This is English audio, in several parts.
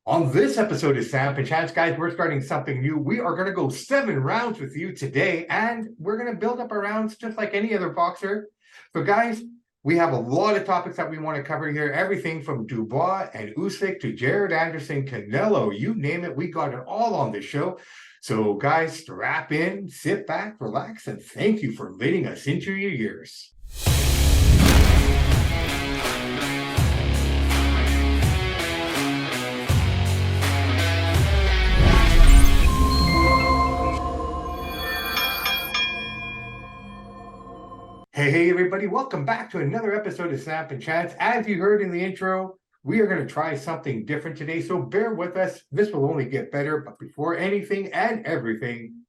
On this episode of Samp&Chance, guys, we're starting something new. We are going to go 7 rounds with you today, and we're going to build up our rounds just like any other boxer. So, guys, we have a lot of topics that we want to cover here. Everything from Dubois and Usyk to Jared Anderson, Canelo, you name it. We got it all on this show. So, guys, strap in, sit back, relax, and thank you for letting us into your ears. Hey, everybody, welcome back to another episode of Samp&Chance. As you heard in the intro, we are going to try something different today, so bear with us. This will only get better, but before anything and everything,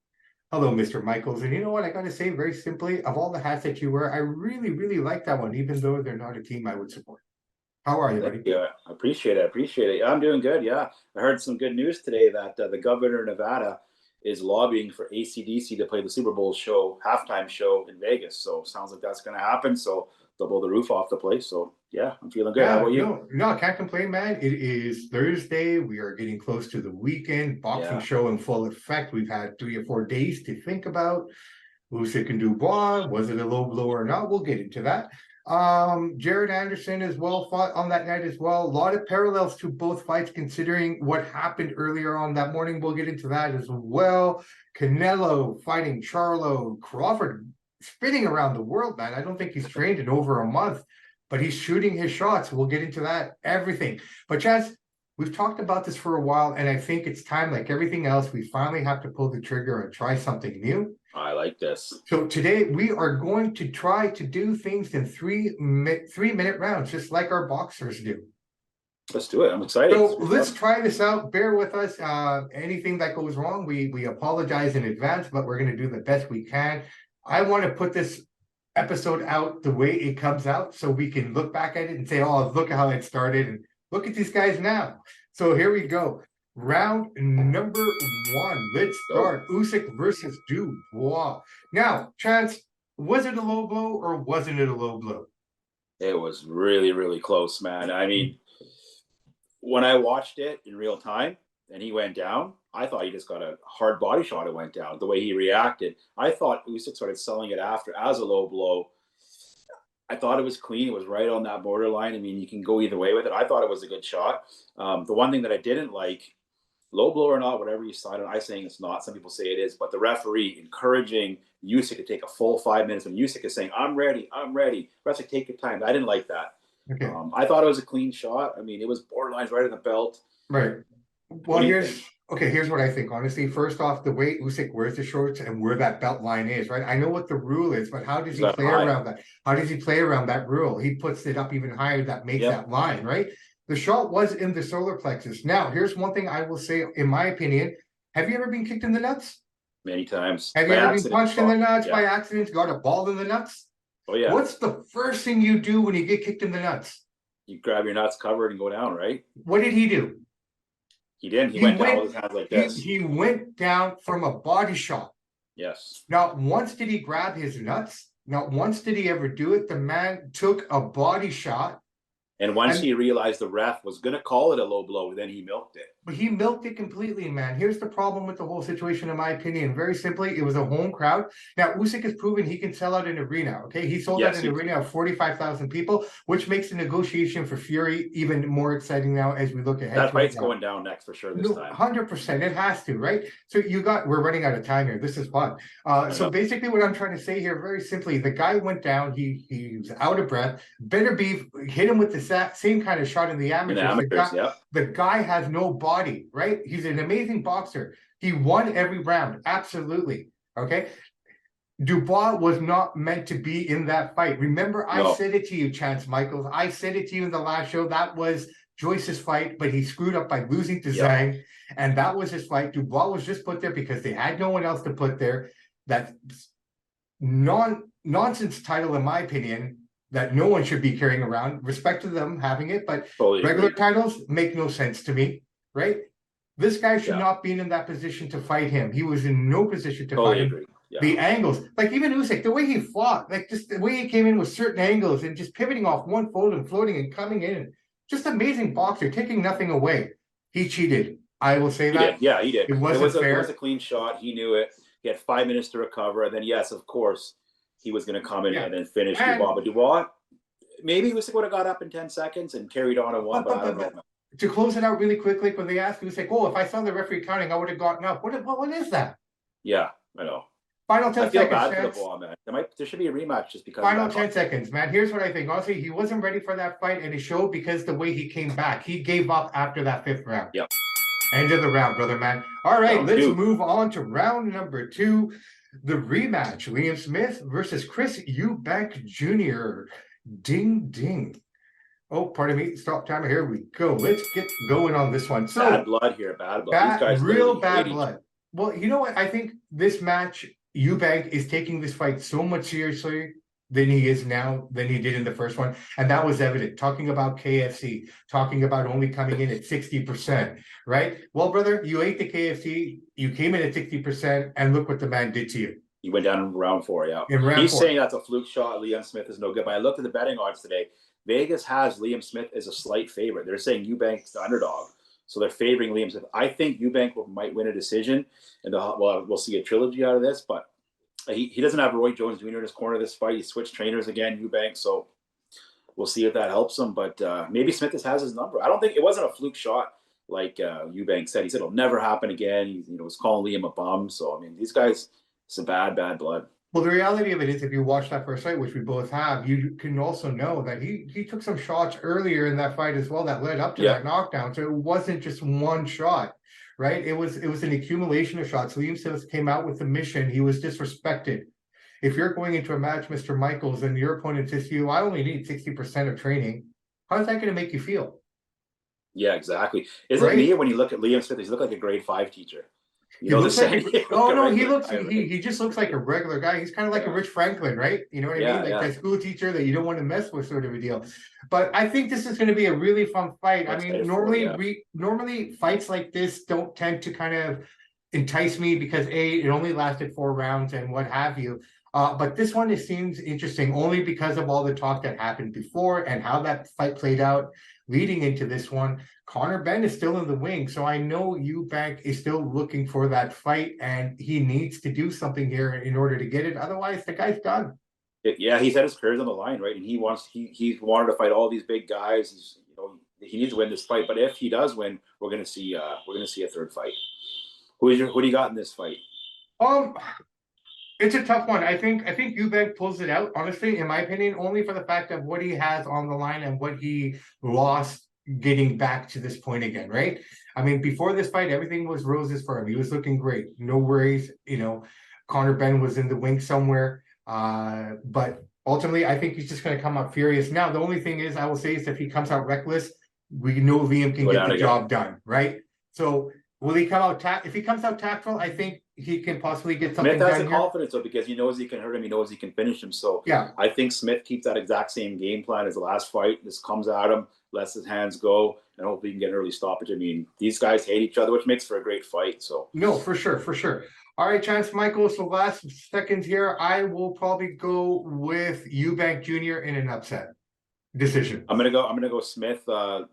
hello, Mr. Michaels. And you know what? I got to say very simply, of all the hats that you wear, I really like that one, even though they're not a team I would support. How are you, buddy? Yeah, I appreciate it. I'm doing good, yeah. I heard some good news today that the governor of Nevada is lobbying for AC/DC to play the Super Bowl halftime show in Vegas. So sounds like that's going to happen. So they'll blow the roof off the place. So yeah, I'm feeling good. How about you? No, I can't complain, man. It is Thursday. We are getting close to the weekend. Boxing show in full effect. We've had 3 or 4 days to think about. Usyk and Dubois, was it a low blow or not? We'll get into that. Jared Anderson as well fought on that night as well. A lot of parallels to both fights considering what happened earlier on that morning. We'll get into that as well. Canelo fighting Charlo. Crawford spinning around the world, man. I don't think he's trained in over a month, but he's shooting his shots. We'll get into that, everything. But Chance, we've talked about this for a while, and I think it's time, like everything else, we finally have to pull the trigger and try something new. I like this. So today we are going to try to do things in 3-minute rounds, just like our boxers do. Let's do it. I'm excited. So let's try this out. Bear with us. Anything that goes wrong, we apologize in advance, but we're going to do the best we can. I want to put this episode out the way it comes out so we can look back at it and say, oh, look at how it started, and look at these guys now. So here we go. Round number 1. Let's start. Usyk versus Dubois. Now, Chance, was it a low blow or wasn't it a low blow? It was really close, man. I mean, when I watched it in real time and he went down, I thought he just got a hard body shot. It went down. The way he reacted, I thought Usyk started selling it after as a low blow. I thought it was clean. It was right on that borderline. I mean, you can go either way with it. I thought it was a good shot. The one thing that I didn't like, low blow or not, whatever you decide on, I'm saying it's not. Some people say it is, but the referee encouraging Usyk to take a full 5 minutes when Usyk is saying, I'm ready. Rest like, take your time. I didn't like that. Okay. I thought it was a clean shot. I mean, it was borderlines right in the belt. Right. Well, here's what I think, honestly. First off, the way Usyk wears the shorts and where that belt line is, right? I know what the rule is, but how does he play around that? How does he play around that rule? He puts it up even higher. That makes that line, right? The shot was in the solar plexus. Now, here's one thing I will say, in my opinion. Have you ever been kicked in the nuts? Many times. Have you ever been punched in the nuts by accident, got a ball in the nuts? Oh, yeah. What's the first thing you do when you get kicked in the nuts? You grab your nuts covered and go down, right? What did he do? He didn't. He went down with his hands like this. He went down from a body shot. Yes. Not once did he grab his nuts. Not once did he ever do it. The man took a body shot. And once he realized the ref was going to call it a low blow, then he milked it. But he milked it completely, man. Here's the problem with the whole situation, in my opinion. Very simply, it was a home crowd. Now, Usyk has proven he can sell out an arena, okay? He sold out an arena of 45,000 people, which makes the negotiation for Fury even more exciting now as we look ahead. That fight's going down next for sure this time. 100%. It has to, right? So we're running out of time here. This is fun. So basically what I'm trying to say here, very simply, the guy went down. He was out of breath. Better Beef hit him with the same kind of shot in the amateurs. The guy has no body, right? He's an amazing boxer. He won every round. Absolutely. Okay. Dubois was not meant to be in that fight. Remember, I said it to you, Chance Michaels. I said it to you in the last show. That was Joyce's fight, but he screwed up by losing to Zhang. And that was his fight. Dubois was just put there because they had no one else to put there. That nonsense title, in my opinion, that no one should be carrying around. Respect to them having it, but regular titles make no sense to me, right? This guy should not be in that position to fight him. He was in no position to fight him. The angles, like even Usyk, the way he fought, like just the way he came in with certain angles and just pivoting off one fold and floating and coming in, just amazing boxer, taking nothing away. He cheated. I will say He that. did. Yeah, he did. It wasn't It fair. was a clean shot. He knew it. He had 5 minutes to recover. And then, yes, of course, he was going to come in and then finish Dubois. But Dubois, maybe Usyk would have got up in 10 seconds and carried on and won, but I don't know. To close it out really quickly, when they asked Usyk, "Oh, if I saw the referee counting, I would have gotten up." What is that? Yeah, I know. Final 10 seconds. I feel bad for Dubois, man. There should be a rematch just because. Final 10 seconds, man. Here's what I think. Honestly, he wasn't ready for that fight, and it showed because the way he came back. He gave up after that 5th round. Yep. End of the round, brother, man. All right, Round let's 2. move on to round number 2. The rematch, Liam Smith versus Chris Eubank Jr. Ding, ding. Oh, pardon me. Stop timer. Here we go. Let's get going on this one. So bad blood here. Bad blood. These guys real bad blood. Well, you know what? I think this match, Eubank is taking this fight so much seriously than he is now, than he did in the first one. And that was evident. Talking about KFC, talking about only coming in at 60%, right? Well, brother, you ate the KFC, you came in at 60%, and look what the man did to you. He went down in round 4, yeah. He's saying that's a fluke shot. Liam Smith is no good. But I looked at the betting odds today. Vegas has Liam Smith as a slight favorite. They're saying Eubank's the underdog. So they're favoring Liam Smith. I think Eubank might win a decision. And we'll see a trilogy out of this. But he doesn't have Roy Jones Jr. in his corner this fight. He switched trainers again, Eubank. So we'll see if that helps him. But maybe Smith has his number. I don't think it wasn't a fluke shot like Eubank said. He said it'll never happen again. He was calling Liam a bum. So, I mean, these guys, it's a bad blood. Well, the reality of it is, if you watch that first fight, which we both have, you can also know that he took some shots earlier in that fight as well that led up to that knockdown. So it wasn't just one shot, right? It was an accumulation of shots. Liam Smith came out with the mission. He was disrespected. If you're going into a match, Mr. Michaels, and your opponent says to you, "I only need 60% of training," how's that going to make you feel? Yeah, exactly. Isn't it me when you look at Liam Smith, he looks like a grade 5 teacher? He looks like he just looks like a regular guy. He's kind of like a Rich Franklin, right? You know what I mean? Like that school teacher that you don't want to mess with, sort of a deal. But I think this is going to be a really fun fight. I mean, normally fights like this don't tend to kind of entice me because it only lasted 4 rounds and what have you. But this one, it seems interesting only because of all the talk that happened before and how that fight played out leading into this one. Conor Benn is still in the wing, so I know Eubank is still looking for that fight, and he needs to do something here in order to get it. Otherwise, the guy's done. Yeah, he's had his career on the line, right? And he wanted to fight all these big guys. He needs to win this fight. But if he does win, we're gonna see a 3rd fight. Who do you got in this fight? It's a tough one. I think Eubank pulls it out, honestly, in my opinion, only for the fact of what he has on the line and what he lost getting back to this point again, right? I mean, before this fight, everything was roses for him. He was looking great. No worries. Conor Benn was in the wing somewhere. But ultimately, I think he's just going to come out furious. Now, the only thing is, I will say, is if he comes out reckless, we know Liam can get the job done, right? So will he come out if he comes out tactful, I think he can possibly get something done. Smith has the confidence, though, because he knows he can hurt him. He knows he can finish him. So yeah, I think Smith keeps that exact same game plan as the last fight. This comes at him, lets his hands go, and hopefully he can get an early stoppage. I mean, these guys hate each other, which makes for a great fight. So no, for sure. All right, Chance, Michael. So last seconds here, I will probably go with Eubank Jr. in an upset decision. I'm gonna go Smith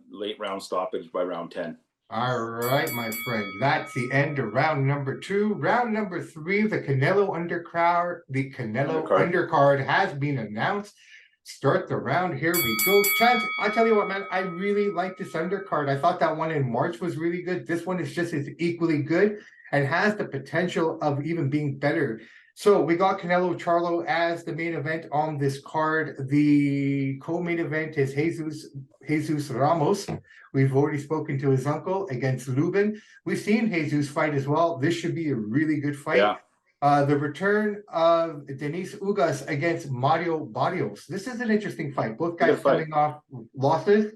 late round stoppage by round 10. All right, my friend. That's the end of round number 2. Round number 3, the Canelo undercard has been announced. Start the round. Here we go. Chance, I tell you what, man, I really like this undercard. I thought that one in March was really good. This one is just as equally good and has the potential of even being better. So we got Canelo Charlo as the main event on this card. The co-main event is Jesus Ramos. We've already spoken to his uncle against Lubin. We've seen Jesus fight as well. This should be a really good fight. Yeah. The return of Denis Ugas against Mario Barrios. This is an interesting fight. Both guys coming off losses.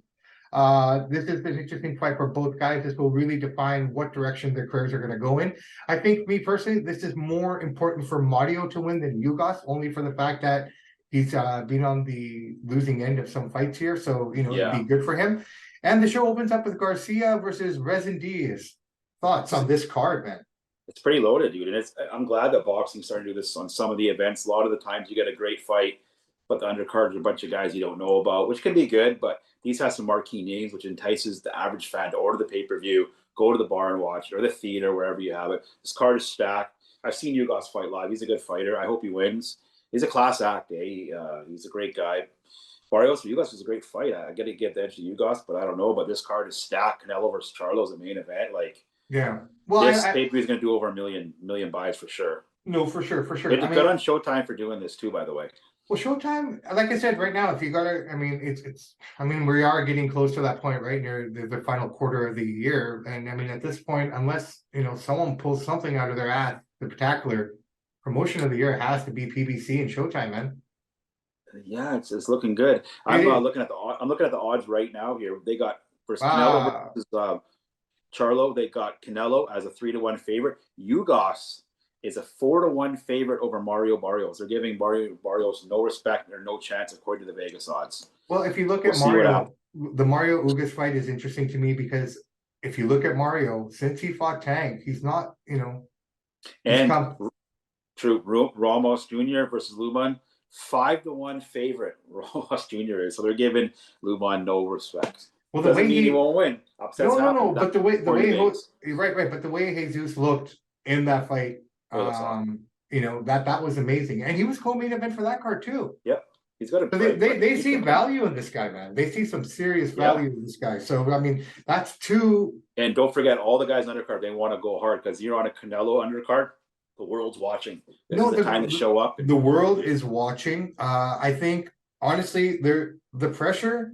This is an interesting fight for both guys. This will really define what direction their careers are going to go in. I think, me personally, this is more important for Mario to win than Ugas, only for the fact that he's been on the losing end of some fights here. So, it'd be good for him. And the show opens up with Garcia versus Rezin Diaz. Thoughts on this card, man? It's pretty loaded, dude. And I'm glad that boxing's starting to do this on some of the events. A lot of the times you get a great fight but the undercard are a bunch of guys you don't know about, which can be good. But these have some marquee names, which entices the average fan to order the pay-per-view, go to the bar and watch it, or the theater, wherever you have it. This card is stacked. I've seen Ugos fight live. He's a good fighter. I hope he wins. He's a class act. He's a great guy. Barrios for Ugos was a great fight. I got to give the edge to Ugos, but I don't know. But this card is stacked. Canelo versus Charlo's the main event. Like, yeah. Well, this pay-per-view is going to do over a million buys for sure. No, for sure. It's good on Showtime for doing this too, by the way. Well, Showtime, like I said, right now, if you gotta, we are getting close to that point, right near the final quarter of the year, and I mean, at this point, unless someone pulls something out of their ass, the spectacular promotion of the year has to be PBC and Showtime, man. Yeah, it's looking good. I'm looking at the odds right now here. They got Canelo versus Charlo. They got Canelo as a 3-1 favorite. Ugos is a 4-1 favorite over Mario Barrios. They're giving Mario Barrios no respect or no chance according to the Vegas odds. Well, if you look at Mario, the Mario Ugas fight is interesting to me because if you look at Mario, since he fought Tank, he's not, True. Ramos Jr. versus Luban, 5-1 favorite. Ramos Jr. is, so they're giving Luban no respect. Well, the way he won't win. No. But the way right. But the way Jesus looked in that fight, that was amazing, and he was co-main event for that card too. Yep, he's got a. They see value in this guy, man. They see some serious value in this guy. So I mean, that's two. And don't forget, all the guys undercard, they want to go hard because you're on a Canelo undercard. The world's watching. This is the time to show up. The world is watching. I think honestly, the pressure.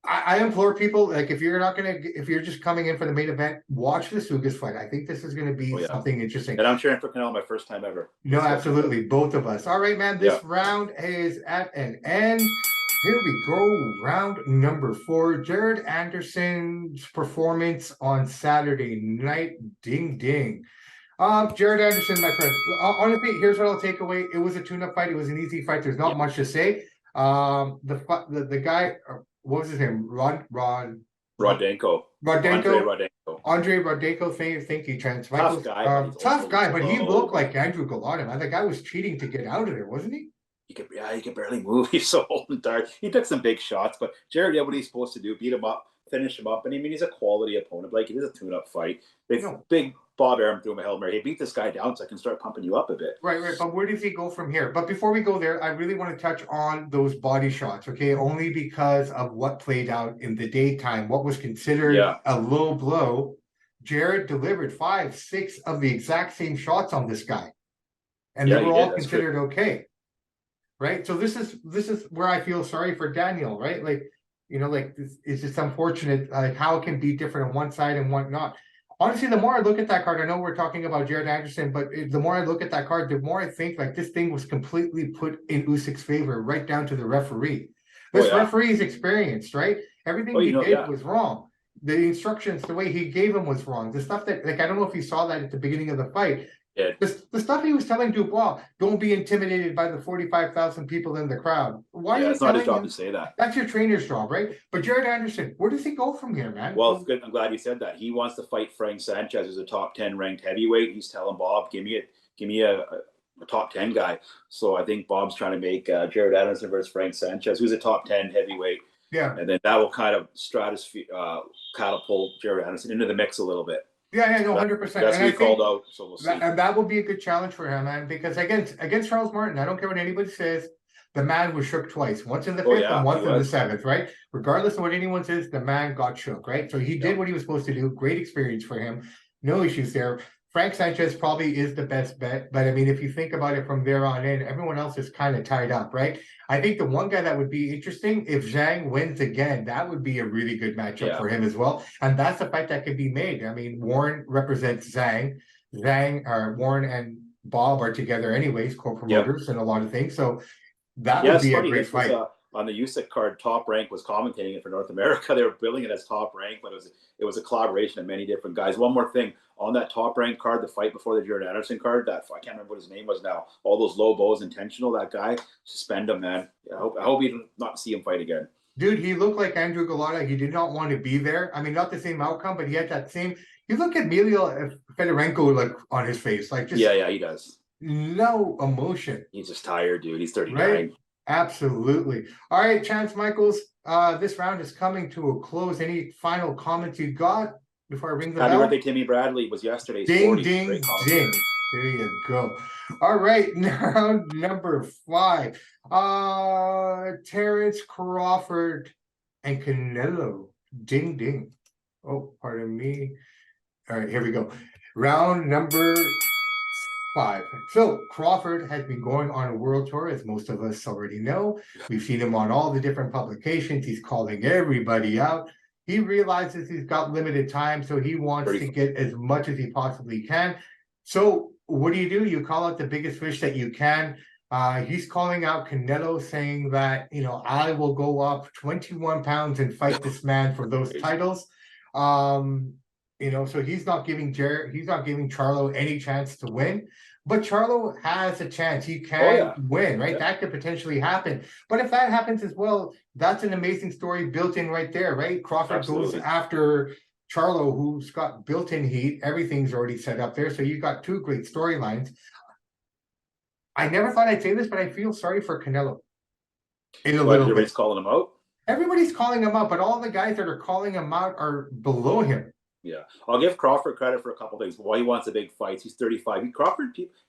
I implore people, like, if you're just coming in for the main event, watch the Ugas fight. I think this is gonna be something interesting. And I'm cheering for Canelo my first time ever. No, absolutely, both of us. All right, man. This round is at an end. Here we go. Round number 4. Jared Anderson's performance on Saturday night. Ding ding. Jared Anderson, my friend. Honestly, here's what I'll take away. It was a tune-up fight. It was an easy fight. There's not much to say. The guy. What was his name? Rodenko. Andre Rodenko. Thank you, Chance. Tough guy. But he looked like Andrew Galata, man. The guy was cheating to get out of there, wasn't he? He could barely move. He's so old and tired. He took some big shots, but Jared did what he's supposed to do: beat him up, finish him up. And I mean, he's a quality opponent. Like, it is a tune-up fight. Big Bob Arum threw him a Hail Mary. Hey, beat this guy down so I can start pumping you up a bit. Right. But where does he go from here? But before we go there, I really want to touch on those body shots, okay? Only because of what played out in the daytime, what was considered a low blow. Jared delivered 5, 6 of the exact same shots on this guy. And they were all considered okay. Right? So this is where I feel sorry for Daniel, right? Like, it's just unfortunate, like, how it can be different on one side and one not. Honestly, the more I look at that card, I know we're talking about Jared Anderson, but the more I look at that card, the more I think like this thing was completely put in Usyk's favor, right down to the referee. This referee is experienced, right? Everything he did was wrong. The instructions, the way he gave him was wrong. The stuff that, like, I don't know if you saw that at the beginning of the fight. Yeah. The stuff he was telling Dubois, don't be intimidated by the 45,000 people in the crowd. Why? It's not his job to say that. That's your trainer's job, right? But Jared Anderson, where does he go from here, man? Well, it's good. I'm glad you said that. He wants to fight Frank Sanchez, who's a top 10 ranked heavyweight. He's telling Bob, give me a top 10 guy. So I think Bob's trying to make Jared Anderson versus Frank Sanchez, who's a top 10 heavyweight. Yeah. And then that will kind of catapult Jared Anderson into the mix a little bit. Yeah, no, 100%. That's what he called out, so we'll see. And that will be a good challenge for him, man, because against Charles Martin, I don't care what anybody says, the man was shook twice, once in the 5th and once in the 7th, right? Regardless of what anyone says, the man got shook, right? So he did what he was supposed to do. Great experience for him. No issues there. Frank Sanchez probably is the best bet, but I mean, if you think about it from there on in, everyone else is kind of tied up, right? I think the one guy that would be interesting, if Zhang wins again, that would be a really good matchup for him as well. And that's a fight that could be made. I mean, Warren represents Zhang. Warren and Bob are together anyways, co-promoters and a lot of things. So that would be a great fight. On the Usyk card, Top Rank was commentating it for North America. They were billing it as Top Rank, but it was a collaboration of many different guys. One more thing, on that Top Rank card, the fight before the Jared Anderson card, I can't remember what his name was now. All those low blows intentional, that guy, suspend him, man. I hope you not see him fight again. Dude, he looked like Andrew Galata. He did not want to be there. I mean, not the same outcome, but he had that same. You look at Emilio Fedorenko, like, on his face, like, just he does. No emotion. He's just tired, dude. He's 39. Right? Absolutely. All right, Chance Michaels, this round is coming to a close. Any final comments you got before I ring the Happy bell? birthday, Timmy Bradley was yesterday's Ding, 40. ding, Great commentator. ding. There you go. All right, round number 5. Terrence Crawford and Canelo. Ding, ding. Oh, pardon me. All right, here we go. Round number 5. So Crawford has been going on a world tour, as most of us already know. We've seen him on all the different publications. He's calling everybody out. He realizes he's got limited time, so he wants to get as much as he possibly can. So what do? You call out the biggest fish that you can. He's calling out Canelo, saying that, I will go up 21 pounds and fight this man for those titles. So he's not giving Charlo any chance to win. But Charlo has a chance. He can win, right? That could potentially happen. But if that happens as well, that's an amazing story built in right there, right? Crawford goes after Charlo, who's got built-in heat. Everything's already set up there. So you've got 2 great storylines. I never thought I'd say this, but I feel sorry for Canelo. Everybody's calling him out? Everybody's calling him out, but all the guys that are calling him out are below him. Yeah, I'll give Crawford credit for a couple of things. Why he wants a big fight. He's 35.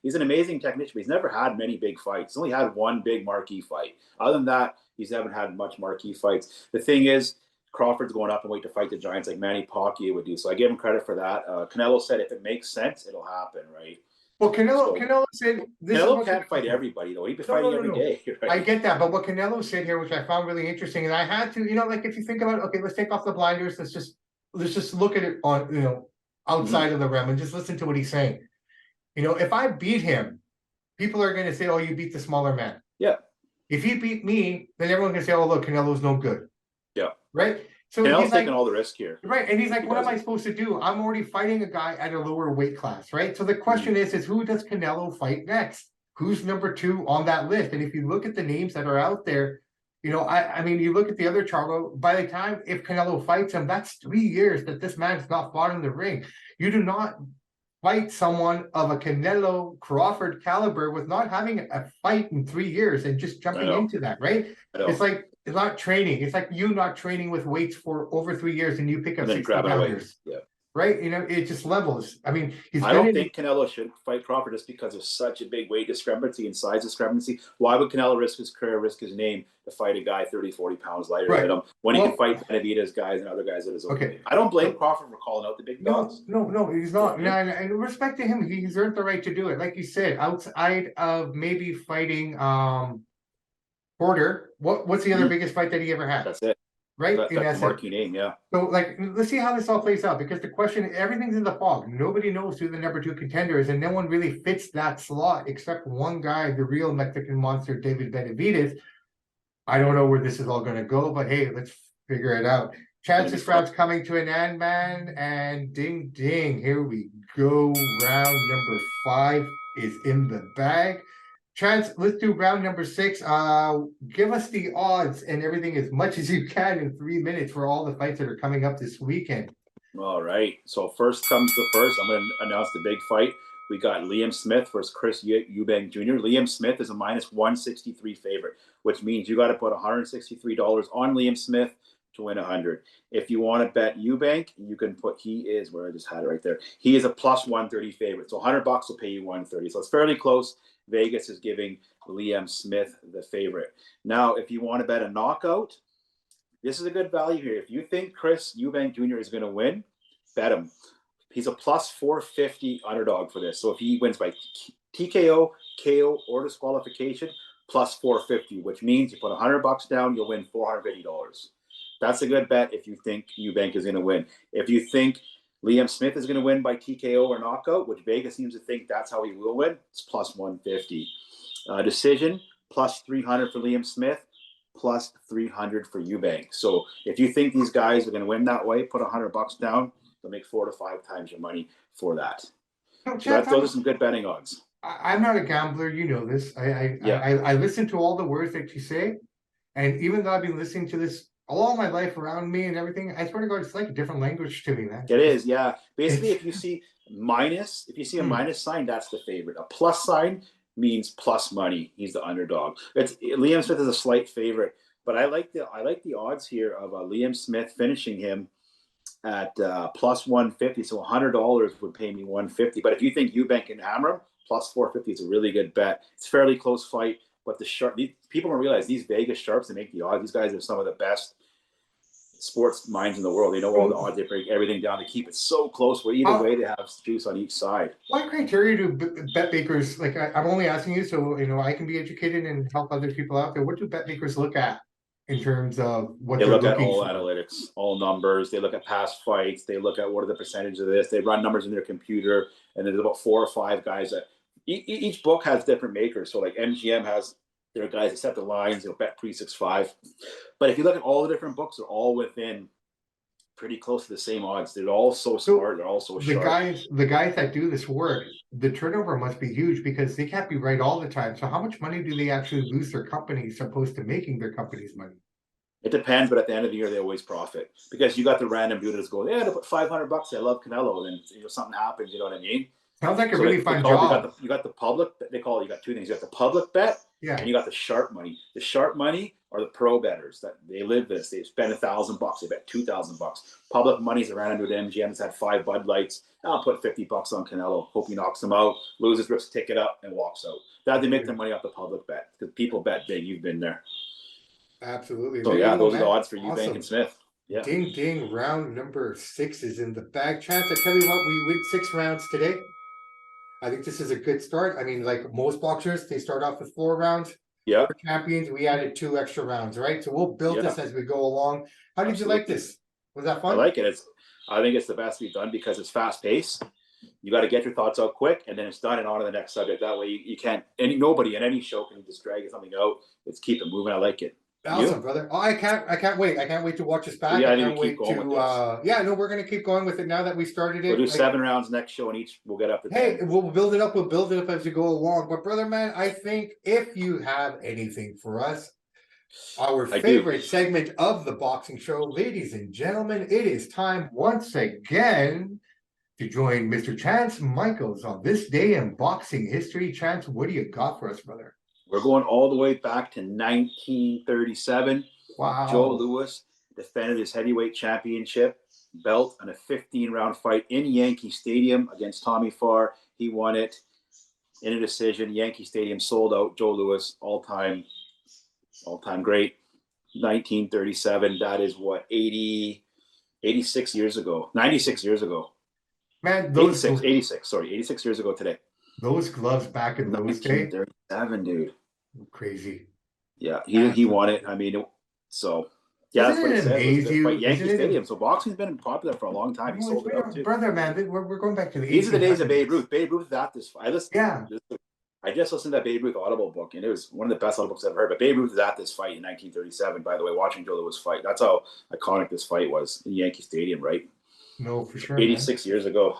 He's an amazing technician, but he's never had many big fights. He's only had 1 big marquee fight. Other than that, he's haven't had much marquee fights. The thing is, Crawford's going up and wait to fight the giants like Manny Pacquiao would do. So I give him credit for that. Canelo said if it makes sense, it'll happen, right? Well, Canelo said Canelo can't fight everybody, though. He'd be fighting every day. Right? I get that, but what Canelo said here, which I found really interesting, and I had to, like if you think about it, okay, let's take off the blinders. Let's just look at it on, outside of the realm and just listen to what he's saying. If I beat him, people are going to say, oh, you beat the smaller man. Yeah. If he beat me, then everyone's going to say, oh, look, Canelo's no good. Yeah. Right? So Canelo's taking all the risk here. Right. And he's like, what am I supposed to do? I'm already fighting a guy at a lower weight class, right? So the question is who does Canelo fight next? Who's number 2 on that list? And if you look at the names that are out there, I mean, you look at the other Charlo, by the time, if Canelo fights him, that's 3 years that this man's not fought in the ring. You do not fight someone of a Canelo Crawford caliber with not having a fight in 3 years and just jumping into that, right? It's like, it's not training. It's like you not training with weights for over 3 years and you pick up 60 pounders. Yeah. Right? It just levels. I mean, I don't think Canelo should fight Crawford just because of such a big weight discrepancy and size discrepancy. Why would Canelo risk his career, risk his name to fight a guy 30, 40 pounds lighter than him when he can fight Benavidez guys and other guys at his own weight? I don't blame Crawford for calling out the big dogs. No, he's not. And respect to him, he's earned the right to do it. Like you said, outside of maybe fighting Porter, what's the other biggest fight that he ever had? That's it. Right? That's a marquee name, yeah. So, let's see how this all plays out, because the question, everything's in the fog. Nobody knows who the number 2 contender is, and no one really fits that slot except one guy, the real Mexican monster, David Benavidez. I don't know where this is all going to go, but hey, let's figure it out. Chances round's coming to an end, man, and ding, ding, here we go. Round number 5 is in the bag. Chance, let's do round number 6. Give us the odds and everything as much as you can in 3 minutes for all the fights that are coming up this weekend. All right. So first comes the first. I'm going to announce the big fight. We got Liam Smith versus Chris Eubank Jr. Liam Smith is a -163 favorite, which means you got to put $163 on Liam Smith to win 100. If you want to bet Eubank, you can put, he is, where I just had it right there. He is a +130 favorite. So $100 will pay you 130. So it's fairly close. Vegas is giving Liam Smith the favorite. Now, if you want to bet a knockout, this is a good value here. If you think Chris Eubank Jr. is going to win, bet him. He's a +450 underdog for this. So if he wins by TKO, KO, or disqualification, +450, which means you put $100 down, you'll win $450. That's a good bet if you think Eubank is going to win. If you think Liam Smith is going to win by TKO or knockout, which Vegas seems to think that's how he will win, it's +150. Decision, +300 for Liam Smith, +300 for Eubank. So if you think these guys are going to win that way, put $100 down. They'll make 4 to 5 times your money for that. So those are some good betting odds. I'm not a gambler, you know this. I listen to all the words that you say, and even though I've been listening to this all my life around me and everything, I swear to God, it's like a different language to me, man. It is, yeah. Basically, if you see a minus sign, that's the favorite. A plus sign means plus money. He's the underdog. Liam Smith is a slight favorite, but I like the odds here of Liam Smith finishing him at plus 150. So $100 would pay me 150. But if you think Eubank can hammer him, plus 450 is a really good bet. It's a fairly close fight, but people don't realize these Vegas sharps that make the odds. These guys are some of the best sports minds in the world. They know all the odds. They break everything down to keep it so close. Where either way, they have juice on each side. What criteria do bet makers like? I'm only asking you so I can be educated and help other people out there. What do bet makers look at in terms of what they they're look at? Looking all for? Analytics, all numbers. They look at past fights. They look at what are the percentages of this. They run numbers in their computer, and there's about 4 or 5 guys that each book has different makers. So like MGM has their guys that set the lines. They'll bet pre-6-5. But if you look at all the different books, they're all within pretty close to the same odds. They're all so smart. They're all so sharp. The guys that do this work, the turnover must be huge because they can't be right all the time. So how much money do they actually lose their companies opposed to making their company's money? It depends, but at the end of the year, they always profit because you got the random dude that's going, yeah, to put $500. I love Canelo, and then something happens. You know what I mean? Sounds like a really fun job. You got the public. They call it. You got 2 things. You got the public bet, and you got the sharp money. The sharp money are the pro bettors that they live this. They spend $1,000. They bet $2,000. Public money's a random dude. MGM has had 5 Bud Lights. I'll put $50 on Canelo. Hope he knocks him out, loses, rips ticket up, and walks out. That they make their money off the public bet because people bet big. You've been there. Absolutely. So yeah, those are the odds for Eubank and Smith. Yeah. Ding ding. Round number 6 is in the bag. Chance, I tell you what, we went 6 rounds today. I think this is a good start. I mean, like most boxers, they start off with 4 rounds. Yeah. For champions, we added 2 extra rounds, right? So we'll build this as we go along. How did you like this? Was that fun? I like it. I think it's the best we've done because it's fast paced. You got to get your thoughts out quick, and then it's done and on to the next subject. That way, you can't. Nobody in any show can just drag something out. Let's keep it moving. I like it. Awesome, brother. Oh, I can't wait. I can't wait to watch this back. Yeah, I can't wait to we're gonna keep going with it now that we started it. We'll do 7 rounds next show, and each we'll get up to 10. Hey, we'll build it up as we go along. But brother, man, I think if you have anything for us, our favorite segment of the boxing show, ladies and gentlemen, it is time once again to join Mr. Chance Michaels on this day in boxing history. Chance, what do you got for us, brother? We're going all the way back to 1937. Wow. Joe Louis defended his heavyweight championship belt in a 15-round fight in Yankee Stadium against Tommy Farr. He won it in a decision. Yankee Stadium sold out. Joe Louis, all-time great. 1937. That is what, 86 years ago. 96 years ago. Man, 86 years ago today. Those gloves back in those days. 1937, dude. Crazy. Yeah, he won it. I mean, so yeah, that's what it says. Yankee Stadium. So boxing's been popular for a long time. He sold it out too. Brother, man, we're going back to the. These are the days of Babe Ruth. Babe Ruth at this fight. I just listened to that Babe Ruth Audible book, and it was one of the best audible books I've ever heard. But Babe Ruth is at this fight in 1937. By the way, watching Joe Louis fight. That's how iconic this fight was in Yankee Stadium, right? No, for sure. 86 years ago.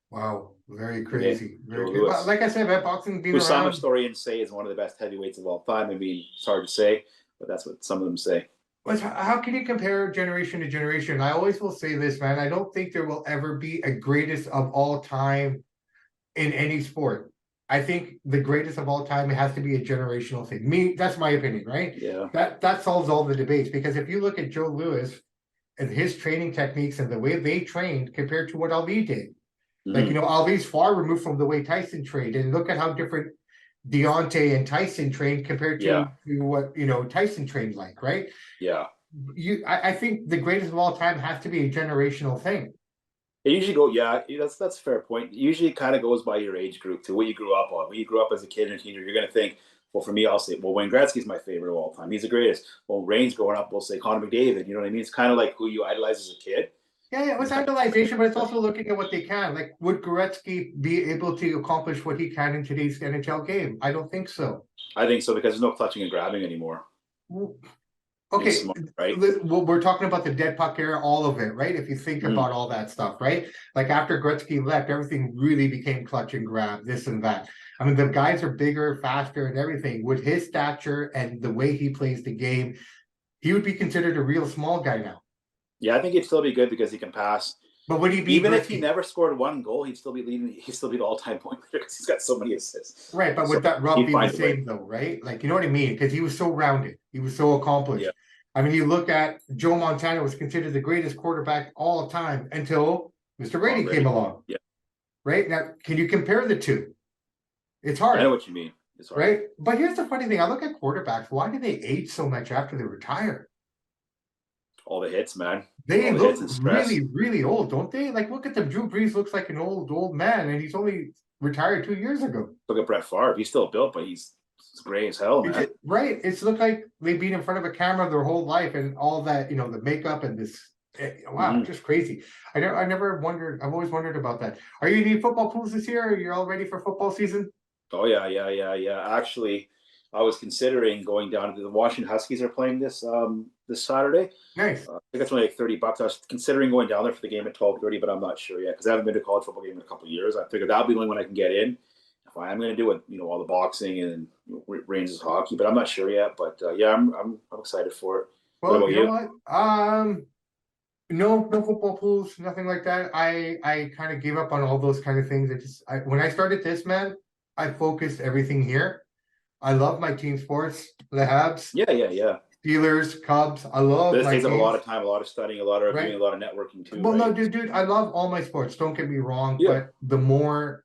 Wow, very crazy. Yeah, very good. Like I said, boxing being some around. historians say is one of the best heavyweights of all time. I mean, it's hard to say, but that's what some of them say. But how can you compare generation to generation? I always will say this, man. I don't think there will ever be a greatest of all time in any sport. I think the greatest of all time, it has to be a generational thing. That's my opinion, right? Yeah. That solves all the debates, because if you look at Joe Louis and his training techniques and the way they trained compared to what Ali did. Like, Ali's far removed from the way Tyson trained, and look at how different Deontay and Tyson trained compared to what, Tyson trained like, right? Yeah. I think the greatest of all time has to be a generational thing. It usually that's a fair point. It usually kind of goes by your age group to what you grew up on. When you grew up as a kid and a teenager, you're going to think, well, for me, I'll say, well, Wayne Gretzky's my favorite of all time. He's the greatest. Well, Reigns growing up, we'll say Conor McDavid. You know what I mean? It's kind of like who you idolize as a kid. Yeah, it was idolization, but it's also looking at what they can. Like, would Gretzky be able to accomplish what he can in today's NHL game? I don't think so. I think so, because there's no clutching and grabbing anymore. Okay, smart, right? Well, we're talking about the dead puck era, all of it, right? If you think about all that stuff, right? Like after Gretzky left, everything really became clutch and grab, this and that. I mean, the guys are bigger, faster, and everything. With his stature and the way he plays the game, he would be considered a real small guy now. Yeah, I think he'd still be good because he can pass. But would he be even if he never scored one goal, he'd still be leading. He'd still be the all-time point leader because he's got so many assists. Right, but so would that rub be the find a way. same though, right? Like, you know what I mean? Because he was so rounded, he was so accomplished. Yeah. I mean, you look at Joe Montana was considered the greatest quarterback all time until Mr. Brady came along. Yeah. Right now, can you compare the two? It's hard. I know what you mean. It's hard. Right, but here's the funny thing: I look at quarterbacks. Why do they age so much after they retire? All the hits, man. They look really, really old, don't they? Like, look at them. Drew Brees looks like an old man, and he's only retired 2 years ago. Look at Brett Favre. He's still built, but he's gray as hell, man. Right. It's looked like they've been in front of a camera their whole life, and all that, you know, the makeup and this. Wow, just crazy. I never wondered. I've always wondered about that. Are you eating football pools this year? Are you all ready for football season? Oh yeah. Actually, I was considering going down to the Washington Huskies are playing this Saturday. Nice. I think it's only like $30. I was considering going down there for the game at 12:30, but I'm not sure yet because I haven't been to a college football game in a couple of years. I figured that'll be the only one I can get in. If I am going to do it, you know, all the boxing and Rangers hockey, but I'm not sure yet. But yeah, I'm excited for it. Well, what about you? What? No football pools, nothing like that. I kind of gave up on all those kind of things. When I started this, man, I focused everything here. I love my team sports, the Habs. Yeah. Steelers, Cubs. I love. This takes up a lot of time, a lot of studying, a lot of doing a lot of networking too. Well, no, dude, I love all my sports. Don't get me wrong, but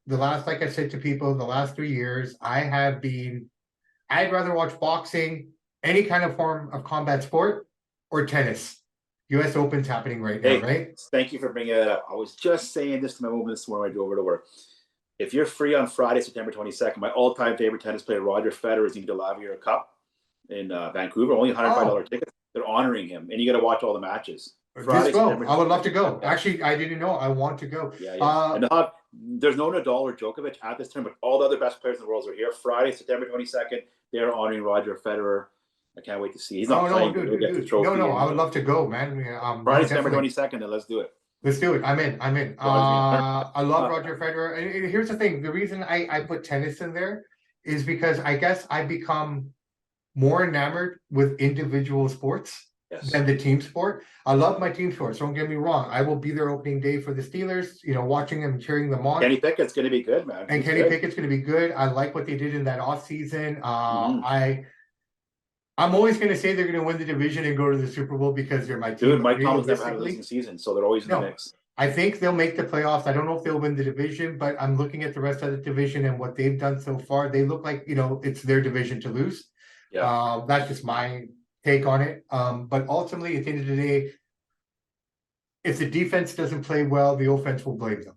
like I said to people, the last 3 years, I'd rather watch boxing, any kind of form of combat sport, or tennis. U.S. Open's happening right now, right? Thank you for bringing it up. I was just saying this to my woman this morning when I drove over to work. If you're free on Friday, September 22nd, my all-time favorite tennis player, Roger Federer, is going to Lavier Cup in Vancouver. Only $105 tickets. They're honoring him, and you got to watch all the matches. Friday, I would love to go. Actually, I didn't know. I want to go. Yeah. And there's no Nadal or Djokovic at this time, but all the other best players in the world are here. Friday, September 22nd, they're honoring Roger Federer. I can't wait to see. He's not playing. Dude. I would love to go, man. Friday, September 22nd, then let's do it. Let's do it. I'm in. I love Roger Federer. And here's the thing. The reason I put tennis in there is because I guess I become more enamored with individual sports than the team sport. I love my team sports. Don't get me wrong. I will be there opening day for the Steelers, you know, watching them, cheering them on. Kenny Pickett's going to be good, man. And Kenny Pickett's going to be good. I like what they did in that off season. I'm always going to say they're going to win the division and go to the Super Bowl because they're my team. Dude, Mike Tomlin's never had a losing season, so they're always in the mix. I think they'll make the playoffs. I don't know if they'll win the division, but I'm looking at the rest of the division and what they've done so far. They look like, you know, it's their division to lose. Yeah. That's just my take on it. But ultimately, at the end of the day, if the defense doesn't play well, the offense will blame them.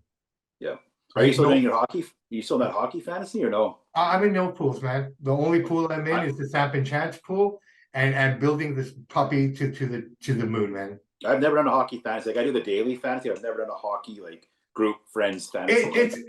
Yeah. Are you still doing your hockey? Are you still in that hockey fantasy or no? I'm in no pools, man. The only pool I'm in is the Samp&Chance pool, and building this puppy to the moon, man. I've never done a hockey fantasy. Like I do the daily fantasy. I've never done a hockey like group friends fantasy.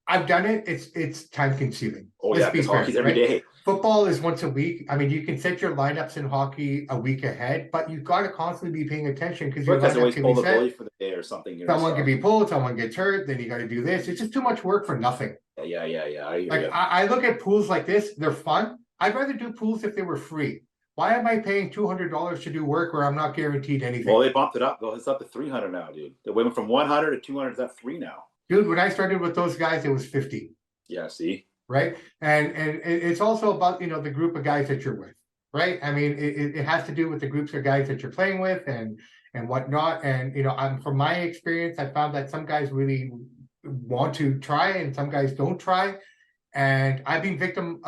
I've done it. It's time consuming. Oh yeah, because hockey's every day. Football is once a week. I mean, you can set your lineups in hockey a week ahead, but you've got to constantly be paying attention because your lineup always can pull be the set. goalie for the day or something. Someone can be pulled. Someone gets hurt. Then you got to do this. It's just too much work for nothing. Yeah. I look at pools like this. They're fun. I'd rather do pools if they were free. Why am I paying $200 to do work where I'm not guaranteed anything? Well, they bumped it up. It's up to $300 now, dude. They went from 100 to 200 to that $3 now. Dude, when I started with those guys, it was 50. Yeah, see? Right? And it's also about, you know, the group of guys that you're with, right? I mean, it has to do with the groups of guys that you're playing with and whatnot. And, you know, from my experience, I found that some guys really want to try and some guys don't try. And I've been a victim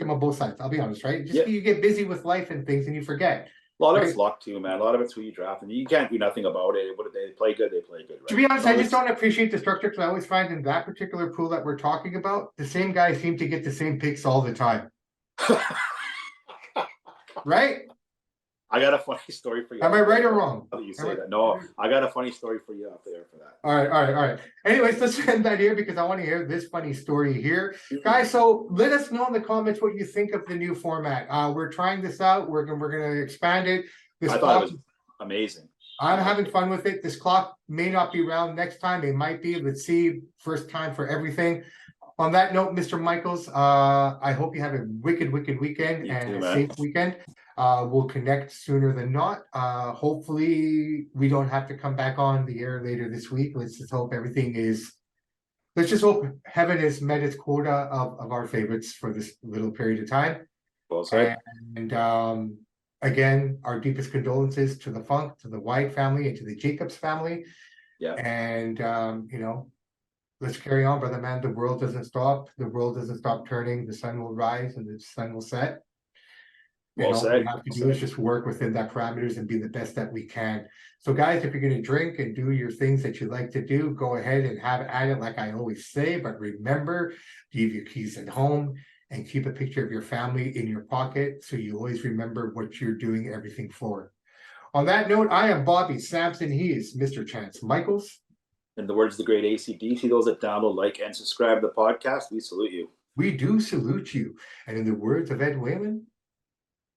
of both sides. I'll be honest, right? You get busy with life and things and you forget. A lot of it's luck too, man. A lot of it's who you draft, and you can't do nothing about it. What if they play good? They play good. Right? To be honest, I just don't appreciate the structure because I always find in that particular pool that we're talking about, the same guys seem to get the same picks all the time. Right? I got a funny story for you. Am I right or wrong? You say that? No, I got a funny story for you out there for that. All right. Anyways, let's end that here because I want to hear this funny story here. Guys, so let us know in the comments what you think of the new format. We're trying this out. We're going to expand it. I thought it was amazing. I'm having fun with it. This clock may not be round next time. It might be. Let's see. First time for everything. On that note, Mr. Michaels, I hope you have a wicked weekend and a safe weekend. We'll connect sooner than not. Hopefully we don't have to come back on the air later this week. Let's just hope let's just hope heaven has met its quota of our favorites for this little period of time. Well said. And again, our deepest condolences to the Funk, to the White family, and to the Jacobs family. Yeah. And let's carry on, brother man. The world doesn't stop. The world doesn't stop turning. The sun will rise and the sun will set. Well All said. we have to do is just work within that parameters and be the best that we can. So guys, if you're going to drink and do your things that you like to do, go ahead and have at it like I always say. But remember, leave your keys at home and keep a picture of your family in your pocket so you always remember what you're doing everything for. On that note, I am Bobby Sampson. He is Mr. Chance Michaels. In the words of the great AC/DC, those that download, like, and subscribe to the podcast, we salute you. We do salute you. And in the words of Ed Whalen,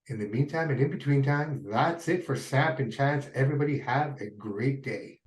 in the meantime and in between time, that's it for Samp and Chance. Everybody have a great day.